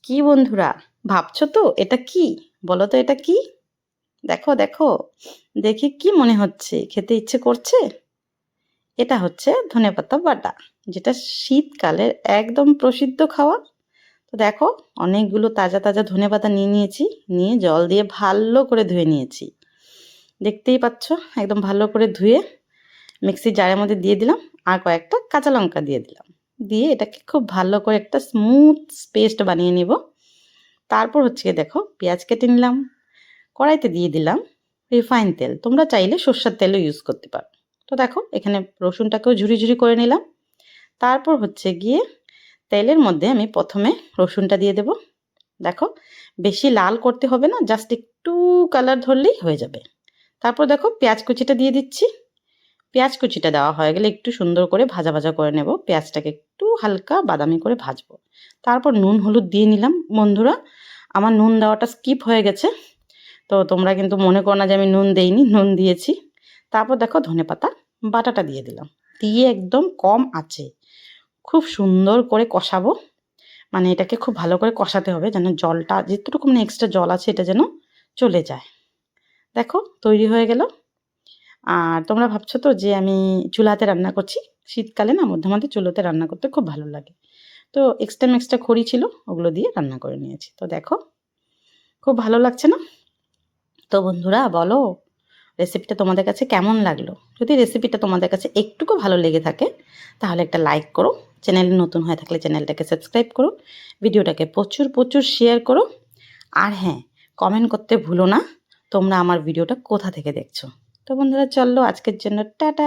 কি বন্ধুরা, ভাবছো তো এটা কি? বলো তো এটা কি? দেখো দেখো, দেখে কি মনে হচ্ছে? খেতে ইচ্ছে করছে? এটা হচ্ছে ধনেপাতা বাটা, যেটা শীতকালের একদম প্রসিদ্ধ খাওয়া। তো দেখো, অনেকগুলো তাজা তাজা ধনেপাতা নিয়ে নিয়েছি, নিয়ে জল দিয়ে ভালো করে ধুয়ে নিয়েছি। দেখতেই পাচ্ছ, একদম ভালো করে ধুয়ে মিক্সির জারের মধ্যে দিয়ে দিলাম, আর কয়েকটা কাঁচা লঙ্কা দিয়ে দিলাম। দিয়ে এটাকে খুব ভালো করে একটা স্মুথ পেস্ট বানিয়ে নিব। তারপর হচ্ছে গিয়ে দেখো, পেঁয়াজ কেটে নিলাম, কড়াইতে দিয়ে দিলাম রিফাইন তেল। তোমরা চাইলে সর্ষের তেলও ইউজ করতে পারো। তো দেখো, এখানে রসুনটাকেও ঝুরি ঝুরি করে নিলাম। তারপর হচ্ছে গিয়ে তেলের মধ্যে আমি প্রথমে রসুনটা দিয়ে দেব। দেখো, বেশি লাল করতে হবে না, জাস্ট একটু কালার ধরলেই হয়ে যাবে। তারপর দেখো, পেঁয়াজ কুচিটা দিয়ে দিচ্ছি। পেঁয়াজ কুচিটা দেওয়া হয়ে গেলে একটু সুন্দর করে ভাজা ভাজা করে নেব, পেঁয়াজটাকে একটু হালকা বাদামি করে ভাজবো। তারপর নুন হলুদ দিয়ে নিলাম। বন্ধুরা, আমার নুন দেওয়াটা স্কিপ হয়ে গেছে, তো তোমরা কিন্তু মনে করো না যে আমি নুন দেইনি, নুন দিয়েছি। তারপর দেখো, ধনেপাতা বাটাটা দিয়ে দিলাম, দিয়ে একদম কম আঁচে খুব সুন্দর করে কষাবো। মানে এটাকে খুব ভালো করে কষাতে হবে, যেন জলটা যেটুকু মানে এক্সট্রা জল আছে এটা যেন চলে যায়। দেখো, তৈরি হয়ে গেল। আর তোমরা ভাবছো তো যে আমি চুলাতে রান্না করছি। শীতকালে না মধ্যে মধ্যে চুলোতে রান্না করতে খুব ভালো লাগে। তো এক্সট্রা খড়ি ছিল, ওগুলো দিয়ে রান্না করে নিয়েছি। তো দেখো, খুব ভালো লাগছে না? তো বন্ধুরা বলো, রেসিপিটা তোমাদের কাছে কেমন লাগলো? যদি রেসিপিটা তোমাদের কাছে একটুকু ভালো লেগে থাকে, তাহলে একটা লাইক করো। চ্যানেলে নতুন হয়ে থাকলে চ্যানেলটাকে সাবস্ক্রাইব করো। ভিডিওটাকে প্রচুর প্রচুর শেয়ার করো। আর হ্যাঁ, কমেন্ট করতে ভুলো না তোমরা আমার ভিডিওটা কোথা থেকে দেখছো। তো বন্ধুরা চলো, আজকের জন্য টাটা।